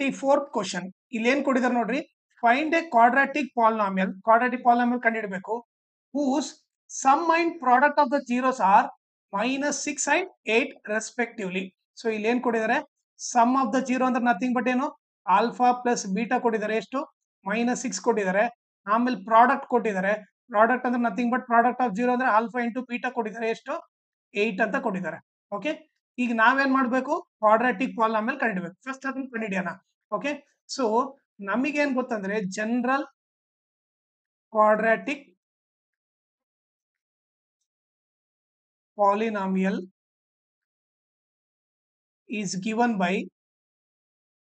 34th question ಇಲ್ಲಿ ಏನ್ ಕೊಟ್ಟಿದ್ದಾರೆ ನೋಡ್ರಿ. ಫೈಂಡ್ ಎ ಕ್ವಾಡ್ರಾಟಿಕ್ ಪಾಲಿನಾಮಿಯಲ್ ಕಂಡುಹಿಡಬೇಕು whose sum and product of the zeros are -6 and 8 respectively. So ಇಲ್ಲಿ ಏನ್ ಕೊಟ್ಟಿದ್ದಾರೆ, ಸಮ್ ಆಫ್ ದ ಜೀರೋ ಅಂದ್ರೆ ನಥಿಂಗ್ ಬಟ್ ಏನು ಆಲ್ಫಾ ಪ್ಲಸ್ ಬೀಟಾ ಕೊಟ್ಟಿದ್ದಾರೆ, ಎಷ್ಟು -6 ಕೊಟ್ಟಿದ್ದಾರೆ. ಆಮೇಲೆ ಪ್ರಾಡಕ್ಟ್ ಕೊಟ್ಟಿದ್ದಾರೆ, ಪ್ರಾಡಕ್ಟ್ ಅಂದ್ರೆ nothing but product of zero ಅಂದ್ರೆ ಆಲ್ಫಾ ಇಂಟು ಬೀಟಾ ಕೊಟ್ಟಿದ್ದಾರೆ, ಎಷ್ಟು 8 ಅಂತ ಕೊಟ್ಟಿದ್ದಾರೆ. ಓಕೆ, ಈಗ ನಾವೇನ್ ಮಾಡ್ಬೇಕು, ಕ್ವಾಡ್ರಾಟಿಕ್ ಪಾಲಿನಾಮಿಯಲ್ ಕಂಡುಹಿಡಬೇಕು. ಫಸ್ಟ್ ಅದನ್ನ ಕಂಡುಹಿಡಿಯೋಣ. ಓಕೆ, ಸೊ ನಮಗೇನ್ ಗೊತ್ತಂದ್ರೆ general quadratic polynomial is given by,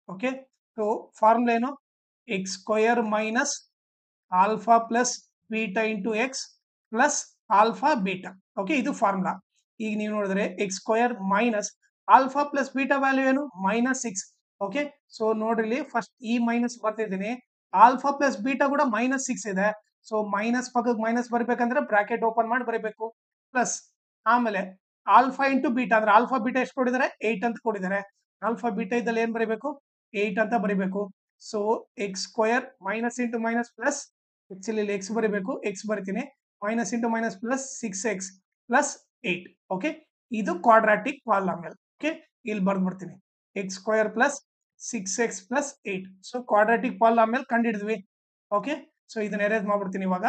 okay, so formula ಏನು, x square minus alpha plus beta into x plus alpha beta. Okay, ಇದು ಫಾರ್ಮುಲಾ. ಈಗ ನೀವು ನೋಡಿದ್ರೆ x square minus alpha plus beta value ಏನು -6. Okay, so ನೋಡ್ರಿ first ಈ minus ಬರ್ತಿದ್ದೀನಿ, alpha plus beta ಕೂಡ -6 ಇದೆ. ಸೊ ಮೈನಸ್ ಪಕ್ಕಕ್ಕೆ ಮೈನಸ್ ಬರಬೇಕಂದ್ರೆ ಬ್ರಾಕೆಟ್ ಓಪನ್ ಮಾಡಿ ಬರೀಬೇಕು, ಪ್ಲಸ್ ಆಮೇಲೆ ಆಲ್ಫಾ ಇಂಟು ಬೀಟಾ ಅಂದ್ರೆ ಆಲ್ಫಾ ಬೀಟಾ ಎಷ್ಟು ಕೊಟ್ಟಿದ್ದಾರೆ, 8 ಅಂತ ಕೊಟ್ಟಿದ್ದಾರೆ. ಆಲ್ಫಾ ಬೀಟಾ ಇದ್ದಲ್ಲಿ ಏನ್ ಬರೀಬೇಕು, 8 ಅಂತ ಬರೀಬೇಕು. So x square minus into minus plus, actually ಇಲ್ಲಿ ಎಕ್ಸ್ ಬರೀಬೇಕು, ಎಕ್ಸ್ ಬರಿತೀನಿ, minus into minus plus 6x plus 8. Okay, ಇದು ಕ್ವಾಡ್ರಾಟಿಕ್ ಪಾಲಿನಾಮಿಯಲ್. ಓಕೆ, ಇಲ್ಲಿ ಬರ್ದ್ಬಿಡ್ತೀನಿ, x square plus 6x plus 8. So quadratic polynomial ಕಂಡುಹಿಡಿದ್ವಿ. ಓಕೆ, ಸೊ ಇದನ್ನ ಎರೇಸ್ ಮಾಡ್ಬಿಡ್ತೀನಿ ಇವಾಗ.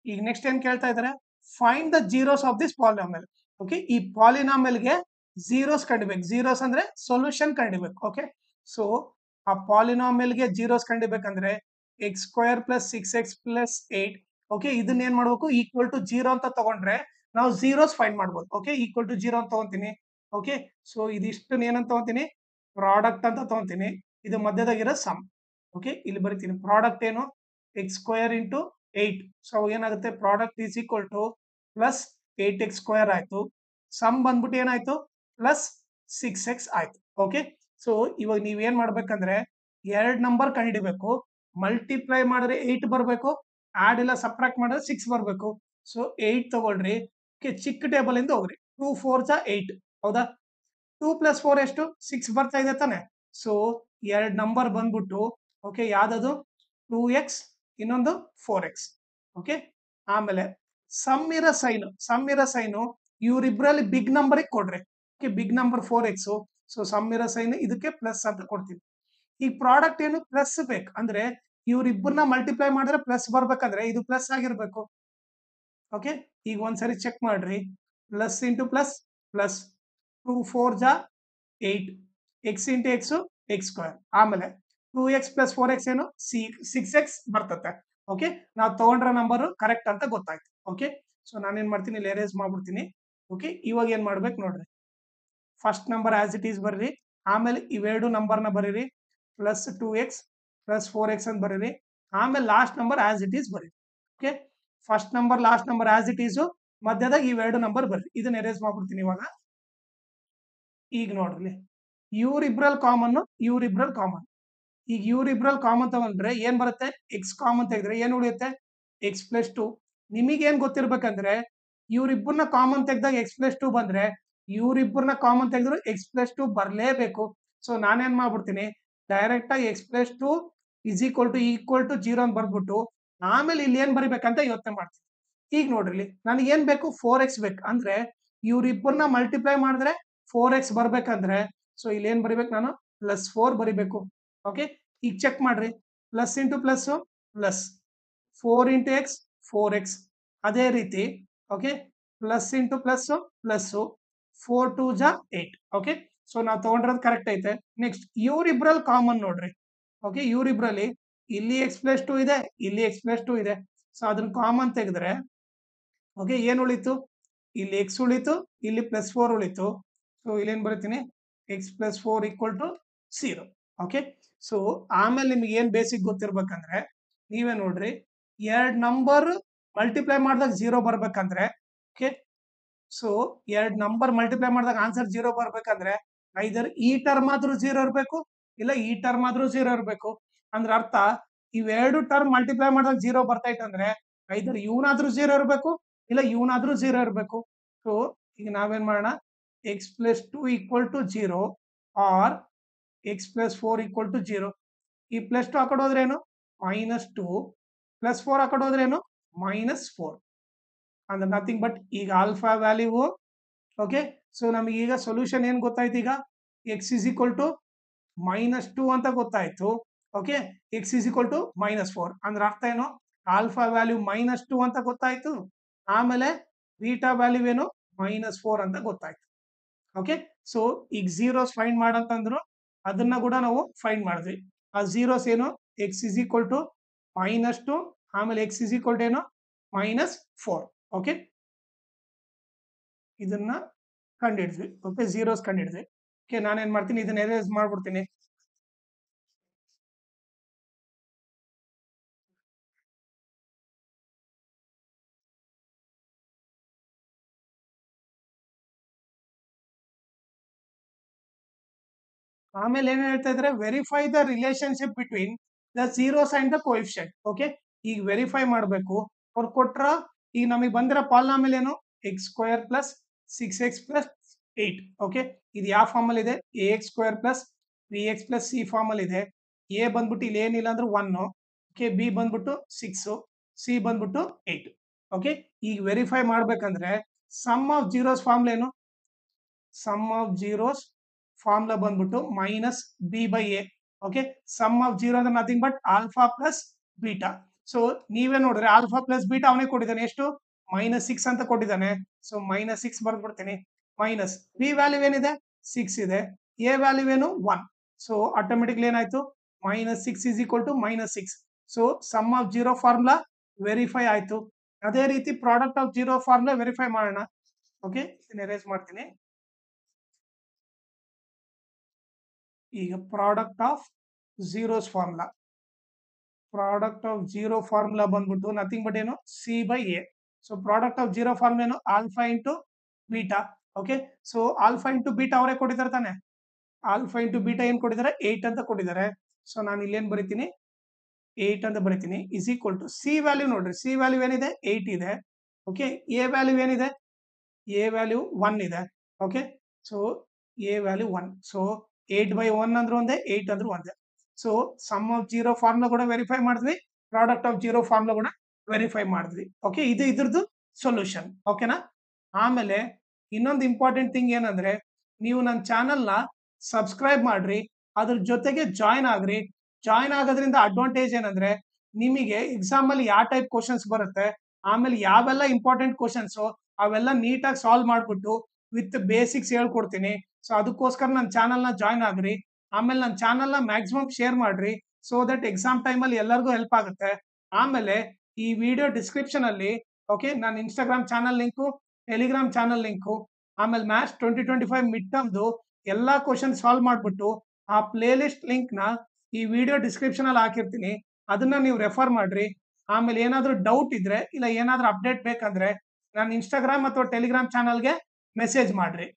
ಈಗ ನೆಕ್ಸ್ಟ್ ಏನ್ ಕೇಳ್ತಾ ಇದ್ದಾರೆ, find the zeros of this polynomial. Okay, ಈ ಪಾಲಿನಾಮಿಯಲ್ಗೆ ಜೀರೋಸ್ ಕಂಡಿಬೇಕು. ಜೀರೋಸ್ ಅಂದ್ರೆ ಸೊಲ್ಯೂಷನ್ ಕಂಡಿಬೇಕು. ಓಕೆ, ಸೊ ಆ ಪಾಲಿನಾಮಿಯಲ್ಗೆ ಜೀರೋಸ್ ಕಂಡಿಬೇಕಂದ್ರೆ x square plus 6x plus 8. Okay, ಇದನ್ನ ಏನ್ ಮಾಡ್ಬೇಕು, ಈಕ್ವಲ್ ಟು 0 ಅಂತ ತಗೊಂಡ್ರೆ ನಾವು ಜೀರೋಸ್ ಫೈಂಡ್ ಮಾಡ್ಬೋದು. ಓಕೆ, ಈಕ್ವಲ್ ಟು 0 ಅಂತ ತಗೊಂತೀನಿ. ಓಕೆ, ಸೊ ಇದಿಷ್ಟು ಏನಂತ ತಗೊಂತೀನಿ, ಪ್ರಾಡಕ್ಟ್ ಅಂತ ತಗೊಂತೀನಿ. ಇದು ಮಧ್ಯದಾಗಿರೋ ಸಮ್. ಓಕೆ, ಇಲ್ಲಿ ಬರಿತೀನಿ, ಪ್ರಾಡಕ್ಟ್ ಏನು, ಎಕ್ಸ್ ಸ್ಕ್ವಯರ್ ಇಂಟು 8. ಸೊ ಏನಾಗುತ್ತೆ, product is equal to plus 8x square ಆಯ್ತು. ಸಮ್ ಬಂದ್ಬಿಟ್ಟು ಏನಾಯ್ತು, ಪ್ಲಸ್ 6x ಆಯ್ತು. ಓಕೆ, ಸೊ ಇವಾಗ ನೀವೇನ್ ಮಾಡ್ಬೇಕಂದ್ರೆ ಎರಡು ನಂಬರ್ ಕಂಡುಹಿಡಿಬೇಕು. ಮಲ್ಟಿಪ್ಲೈ ಮಾಡಿದ್ರೆ 8 ಬರಬೇಕು, ಆಡ್ ಇಲ್ಲ ಸಬ್ಟ್ರಾಕ್ಟ್ ಮಾಡಿದ್ರೆ 6 ಬರಬೇಕು. ಸೊ 8 ತಗೊಳ್ರಿ. ಓಕೆ, ಚಿಕ್ಕ ಟೇಬಲ್ ಇಂದ ಹೋಗ್ರಿ, 2 4 8. ಹೌದಾ, 2 + 4 ಎಷ್ಟು, 6 ಬರ್ತಾ ಇದೆ ತಾನೆ. ಸೊ ಎರಡು ನಂಬರ್ ಬಂದ್ಬಿಟ್ಟು, ಓಕೆ, ಯಾವ್ದದು 2x, ಇನ್ನೊಂದು 4x. ಓಕೆ, ಆಮೇಲೆ ಸಮ್ ಇರೋ ಸೈನು ಇವ್ರಿಬ್ರಲ್ಲಿ ಬಿಗ್ ನಂಬರ್ ಕೊಡ್ರಿ. Okay, big number 4x. So sum ಇರೋ ಸೈನ್ ಇದಕ್ಕೆ ಪ್ಲಸ್ ಅಂತ ಕೊಡ್ತೀವಿ. ಈಗ ಪ್ರಾಡಕ್ಟ್ ಏನು, ಪ್ಲಸ್ ಬೇಕು ಅಂದ್ರೆ ಇವ್ರಿಬ್ಬರನ್ನ ಮಲ್ಟಿಪ್ಲೈ ಮಾಡಿದ್ರೆ ಪ್ಲಸ್ ಬರ್ಬೇಕಂದ್ರೆ ಇದು ಪ್ಲಸ್ ಆಗಿರ್ಬೇಕು. ಓಕೆ, ಈಗ ಒಂದ್ಸರಿ ಚೆಕ್ ಮಾಡ್ರಿ, plus into plus plus 2 4 8, X into X X square, ಆಮೇಲೆ 2x + 4x ಏನು 6x ಬರ್ತತೆ. ಓಕೆ, ನಾವು ತಗೊಂಡ್ರ ನಂಬರ್ ಕರೆಕ್ಟ್ ಅಂತ ಗೊತ್ತಾಯ್ತು. ಓಕೆ, ಸೊ ನಾನೇನ್ ಮಾಡ್ತೀನಿ, ಇಲ್ಲಿ ಎರೇಸ್ ಮಾಡ್ಬಿಡ್ತೀನಿ. ಓಕೆ, ಇವಾಗ ಏನ್ ಮಾಡ್ಬೇಕು ನೋಡ್ರಿ, first number as it is ಬರ್ರಿ, ಆಮೇಲೆ ಇವೆರಡು ನಂಬರ್ನ ಬರೀರಿ, ಪ್ಲಸ್ 2x ಪ್ಲಸ್ 4x ಅಂತ ಬರೀರಿ, ಆಮೇಲೆ last number as it is ಬರೀರಿ. Okay, first number last number as it is, ಮಧ್ಯದಾಗ ಇವೆರಡು ನಂಬರ್ ಬರ್ರಿ. ಇದನ್ನ ಎರೇಸ್ ಮಾಡ್ಬಿಡ್ತೀನಿ ಇವಾಗ. ಈಗ ನೋಡ್ರಿ, ಇವ್ರಿಬ್ರಲ್ಲಿ ಕಾಮನ್. ಈಗ ಇವ್ರಿಬ್ರಲ್ಲಿ ಕಾಮನ್ ತಗೊಂಡ್ರೆ ಏನ್ ಬರುತ್ತೆ, ಎಕ್ಸ್ ಕಾಮನ್ ತೆಗೆದ್ರೆ ಏನ್ ಉಳಿಯುತ್ತೆ, ಎಕ್ಸ್ ಪ್ಲಸ್ 2. ನಿಮಗೇನ್ ಗೊತ್ತಿರ್ಬೇಕಂದ್ರೆ ಇವ್ರಿಬ್ಬರನ್ನ ಕಾಮನ್ ತೆಗ್ದಾಗ ಎಕ್ಸ್ ಪ್ಲಸ್ 2 ಬಂದ್ರೆ ಇವ್ರಿಬ್ಬರನ್ನ ಕಾಮನ್ ತೆಗೆದ್ರು ಎಕ್ಸ್ ಪ್ಲಸ್ 2 ಬರ್ಲೇಬೇಕು. ಸೊ ನಾನೇನ್ ಮಾಡ್ಬಿಡ್ತೀನಿ, ಡೈರೆಕ್ಟ್ ಆಗಿ x plus 2 is equal to 0 ಅಂತ ಬರ್ಬಿಟ್ಟು ಆಮೇಲೆ ಇಲ್ಲಿ ಏನ್ ಬರಿಬೇಕಂತ ಯೋಚನೆ ಮಾಡ್ತೀನಿ. ಈಗ ನೋಡ್ರಿ, ನನಗೆ ಏನ್ ಬೇಕು, 4x ಬೇಕು ಅಂದ್ರೆ ಇವ್ರಿಬ್ಬರನ್ನ ಮಲ್ಟಿಪ್ಲೈ ಮಾಡಿದ್ರೆ 4x ಬರ್ಬೇಕಂದ್ರೆ ಸೊ ಇಲ್ಲಿ ಏನ್ ಬರಿಬೇಕು, ನಾನು +4 ಬರಿಬೇಕು. ಓಕೆ, ಈಗ ಚೆಕ್ ಮಾಡ್ರಿ, plus into plus plus 4 into X 4x. ಅದೇ ರೀತಿ okay, plus into plus plus 4 2 8. Okay, so ನಾವು ತಗೊಂಡಿರೋದು ಕರೆಕ್ಟ್ ಐತೆ. ನೆಕ್ಸ್ಟ್ ಇವ್ರಿಬ್ರಲ್ಲಿ ಕಾಮನ್ ನೋಡ್ರಿ. ಓಕೆ, ಇವ್ರಿಬ್ರಲ್ಲಿ ಇಲ್ಲಿ ಎಕ್ಸ್ ಪ್ಲಸ್ 2 ಇದೆ, ಇಲ್ಲಿ ಎಕ್ಸ್ ಪ್ಲಸ್ 2 ಇದೆ. ಸೊ ಅದನ್ನ ಕಾಮನ್ ತೆಗೆದ್ರೆ ಓಕೆ, ಏನ್ ಉಳಿತು, ಇಲ್ಲಿ ಎಕ್ಸ್ ಉಳಿತು, ಇಲ್ಲಿ +4 ಉಳಿತು. ಸೊ ಇಲ್ಲಿ ಏನ್ ಬರೀತೀನಿ, ಎಕ್ಸ್ + 4 = 0. ಓಕೆ, ಸೊ ಆಮೇಲೆ ನಿಮ್ಗೆ ಏನ್ ಬೇಸಿಕ್ ಗೊತ್ತಿರ್ಬೇಕಂದ್ರೆ ನೀವೇ ನೋಡ್ರಿ, ಎರಡು ನಂಬರ್ ಮಲ್ಟಿಪ್ಲೈ ಮಾಡಿದಾಗ 0 ಬರ್ಬೇಕಂದ್ರೆ ಓಕೆ, ಸೊ ಎರಡು ನಂಬರ್ ಮಲ್ಟಿಪ್ಲೈ ಮಾಡಿದಾಗ ಆನ್ಸರ್ 0 ಬರ್ಬೇಕಂದ್ರೆ ಐದರ್ ಈ ಟರ್ಮ್ ಆದ್ರೂ 0 ಇರಬೇಕು, ಇಲ್ಲ ಈ ಟರ್ಮ್ ಆದ್ರೂ 0 ಇರಬೇಕು. ಅಂದ್ರೆ ಅರ್ಥ ಇವೆರಡು ಟರ್ಮ್ ಮಲ್ಟಿಪ್ಲೈ ಮಾಡಿದಾಗ 0 ಬರ್ತೈತೆ ಅಂದ್ರೆ ಐದರ್ ಇವನಾದ್ರೂ 0 ಇರಬೇಕು, ಇಲ್ಲ ಇವನಾದ್ರೂ 0 ಇರಬೇಕು. ಸೊ ಈಗ ನಾವೇನ್ ಮಾಡೋಣ, x plus 2 equal to 0 or x plus 4 equal to 0. ಈ ಪ್ಲಸ್ 2 ಆ ಕಡೆ ಹೋದ್ರೆ ಏನು, -2 ಪ್ಲಸ್ 4 ಆ ಕಡೆ ಹೋದ್ರೆ ಏನು, -4 ಅಂದ್ರೆ ನಥಿಂಗ್ ಬಟ್ ಈಗ ಆಲ್ಫಾ ವ್ಯಾಲ್ಯೂ. ಓಕೆ, ಸೊ ನಮಗೆ ಈಗ ಸೊಲ್ಯೂಷನ್ ಏನ್ ಗೊತ್ತಾಯ್ತು, ಈಗ ಎಕ್ಸ್ ಇಸ್ ಈಕ್ವಲ್ ಟು -2 ಅಂತ ಗೊತ್ತಾಯ್ತು. Okay, x is equal to -4 ಅಂದ್ರೆ ಅರ್ಥ ಏನು, ಆಲ್ಫಾ ವ್ಯಾಲ್ಯೂ -2 ಅಂತ ಗೊತ್ತಾಯ್ತು, ಆಮೇಲೆ ಬೀಟಾ ವ್ಯಾಲ್ಯೂ ಏನು -4 ಅಂತ ಗೊತ್ತಾಯ್ತು. ಓಕೆ, ಸೊ ಈಗ ಝೀರೋಸ್ ಫೈಂಡ್ ಮಾಡಂತಂದ್ರು ಅದನ್ನ ಕೂಡ ನಾವು ಫೈಂಡ್ ಮಾಡಿದ್ವಿ. ಆ ಝೀರೋಸ್ ಏನು, ಎಕ್ಸ್ ಇಸ್ ಈಕ್ವಲ್ ಟು -2 ಆಮೇಲೆ ಎಕ್ಸ್ ಇಸ್ ಈಕ್ವಲ್ ಟು ಏನು -4. ಓಕೆ, ಇದನ್ನ ಕಂಡಿಡಿದ್ವಿ. ಓಕೆ, ಝೀರೋಸ್ ಕಂಡಿಡಿದ್ವಿ. ಓಕೆ, ನಾನೇನ್ ಮಾಡ್ತೀನಿ, ಇದನ್ನ ಎರೇಸ್ ಮಾಡ್ಬಿಡ್ತೀನಿ. ಆಮೇಲೆ ಏನ್ ಹೇಳ್ತಾ ಇದ್ರೆ, verify the relationship between the zeros and the coefficient. Okay, ಈಗ ವೆರಿಫೈ ಮಾಡಬೇಕು. ಅವ್ರು ಕೊಟ್ರ ಈಗ ನಮಗೆ ಬಂದಿರೋ ಪಾಲಿನಾಮಿಯಲ್ ಏನು, x square plus 6x plus 8. Okay, ಇದು ಯಾವ ಫಾರ್ಮ್ ಅಲ್ಲಿ ಇದೆ, ax square plus 3x plus c form ಅಲ್ಲಿ ಇದೆ. ಎ ಬಂದ್ಬಿಟ್ಟು ಇಲ್ಲಿ ಏನಿಲ್ಲ ಅಂದ್ರೆ 1, ಓಕೆ, ಬಿ ಬಂದ್ಬಿಟ್ಟು 6, ಸಿ ಬಂದ್ಬಿಟ್ಟು 8. ಓಕೆ, ಈಗ ವೆರಿಫೈ ಮಾಡ್ಬೇಕಂದ್ರೆ ಸಮ್ ಆಫ್ ಜೀರೋಸ್ ಫಾರ್ಮ್ಲ ಏನು, ಸಮ್ ಆಫ್ ಜೀರೋಸ್ ಫಾರ್ಮುಲಾ ಬಂದ್ಬಿಟ್ಟು -b/a. Okay, sum of zero ಅಂದ್ರೆ nothing but alpha plus beta. So ನೀವೇ ನೋಡ್ರಿ, ಆಲ್ಫಾ ಪ್ಲಸ್ ಬೀಟಾ ಅವನೇ ಕೊಟ್ಟಿದ್ದಾನೆ, ಎಷ್ಟು -6 ಅಂತ ಕೊಟ್ಟಿದ್ದಾನೆ. ಸೊ -6 ಬರ್ದ್ಬಿಡ್ತೀನಿ. ಮೈನಸ್ ಬಿ ವ್ಯಾಲ್ಯೂ ಏನಿದೆ 6 ಇದೆ, ಎ ವ್ಯಾಲ್ಯೂ ಏನು 1. ಸೊ ಆಟೋಮೆಟಿಕ್ಲಿ ಏನಾಯ್ತು, -6 is equal to -6. So sum of zero formula verify ಆಯ್ತು. ಅದೇ ರೀತಿ product of zero formula verify ಮಾಡೋಣ. ಓಕೆ, ಎರೇಸ್ ಮಾಡ್ತೀನಿ. ಈಗ product of zeros formula, product of zero formula ಬಂದ್ಬಿಟ್ಟು ನಥಿಂಗ್ ಬಟ್ ಏನು, c/a. So product of zero formula ಏನು, alpha into beta. Okay, so alpha into beta ಅವರೇ ಕೊಟ್ಟಿದ್ದಾರೆ ತಾನೆ, alpha into beta ಏನ್ ಕೊಟ್ಟಿದ್ದಾರೆ, 8 ಅಂತ ಕೊಟ್ಟಿದ್ದಾರೆ. ಸೊ ನಾನು ಇಲ್ಲೇನ್ ಬರಿತೀನಿ, 8 ಅಂತ ಬರಿತೀನಿ, is equal to C value. ನೋಡ್ರಿ, ಸಿ ವ್ಯಾಲ್ಯೂ ಏನಿದೆ 8 ಇದೆ. ಓಕೆ, ಎ ವ್ಯಾಲ್ಯೂ ಏನಿದೆ, ಎ ವ್ಯಾಲ್ಯೂ 1 ಇದೆ. Okay, so A value 1. So 8/1 ಅಂದ್ರೆ ಒಂದೇ, 8 ಅಂದ್ರೆ ಒಂದೇ. So sum of zero formula ಕೂಡ ವೆರಿಫೈ ಮಾಡಿದ್ವಿ, ಪ್ರಾಡಕ್ಟ್ ಆಫ್ ಜೀರೋ ಫಾರ್ಮುಲಾ ಕೂಡ ವೆರಿಫೈ ಮಾಡಿದ್ವಿ. ಓಕೆ, ಇದು ಇದ್ರದ್ದು ಸೊಲ್ಯೂಷನ್. ಓಕೆನಾ. ಆಮೇಲೆ ಇನ್ನೊಂದು ಇಂಪಾರ್ಟೆಂಟ್ ಥಿಂಗ್ ಏನಂದ್ರೆ, ನೀವು ನನ್ನ ಚಾನಲ್ನ ಸಬ್ಸ್ಕ್ರೈಬ್ ಮಾಡ್ರಿ, ಅದ್ರ ಜೊತೆಗೆ ಜಾಯ್ನ್ ಆಗ್ರಿ. ಜಾಯ್ನ್ ಆಗೋದ್ರಿಂದ ಅಡ್ವಾಂಟೇಜ್ ಏನಂದ್ರೆ, ನಿಮಗೆ ಎಕ್ಸಾಮ್ ಅಲ್ಲಿ ಯಾವ ಟೈಪ್ ಕ್ವಶನ್ಸ್ ಬರುತ್ತೆ, ಆಮೇಲೆ ಯಾವೆಲ್ಲ ಇಂಪಾರ್ಟೆಂಟ್ ಕ್ವಶನ್ಸ್ ಅವೆಲ್ಲ ನೀಟಾಗಿ ಸಾಲ್ವ್ ಮಾಡ್ಬಿಟ್ಟು ವಿತ್ ಬೇಸಿಕ್ಸ್ ಹೇಳ್ಕೊಡ್ತೀನಿ. ಸೊ ಅದಕ್ಕೋಸ್ಕರ ನನ್ನ ಚಾನಲ್ನ ಜಾಯ್ನ್ ಆಗ್ರಿ. ಆಮೇಲೆ ನನ್ನ ಚಾನಲ್ನ ಮ್ಯಾಕ್ಸಿಮಮ್ ಶೇರ್ ಮಾಡ್ರಿ, ಸೊ ದಟ್ ಎಕ್ಸಾಮ್ ಟೈಮಲ್ಲಿ ಎಲ್ಲರಿಗೂ ಹೆಲ್ಪ್ ಆಗುತ್ತೆ. ಆಮೇಲೆ ಈ ವಿಡಿಯೋ ಡಿಸ್ಕ್ರಿಪ್ಷನ್ ಅಲ್ಲಿ ಓಕೆ, ನಾನು Instagram channel link, Telegram channel link, ಆಮೇಲೆ ಮ್ಯಾಥ್ಸ್ 2025 ಮಿಡ್ ಟರ್ಮ್ದು ಎಲ್ಲಾ ಕ್ವಶನ್ ಸಾಲ್ವ್ ಮಾಡ್ಬಿಟ್ಟು ಆ ಪ್ಲೇ ಲಿಸ್ಟ್ ಲಿಂಕ್ ನ ಈ ವಿಡಿಯೋ ಡಿಸ್ಕ್ರಿಪ್ಷನ್ ಅಲ್ಲಿ ಹಾಕಿರ್ತೀನಿ, ಅದನ್ನ ನೀವು ರೆಫರ್ ಮಾಡ್ರಿ. ಆಮೇಲೆ ಏನಾದ್ರೂ ಡೌಟ್ ಇದ್ರೆ ಇಲ್ಲ ಏನಾದ್ರೂ ಅಪ್ಡೇಟ್ ಬೇಕಂದ್ರೆ ನನ್ನ ಇನ್ಸ್ಟಾಗ್ರಾಮ್ ಅಥವಾ ಟೆಲಿಗ್ರಾಮ್ ಚಾನಲ್ಗೆ ಮೆಸೇಜ್ ಮಾಡ್ರಿ.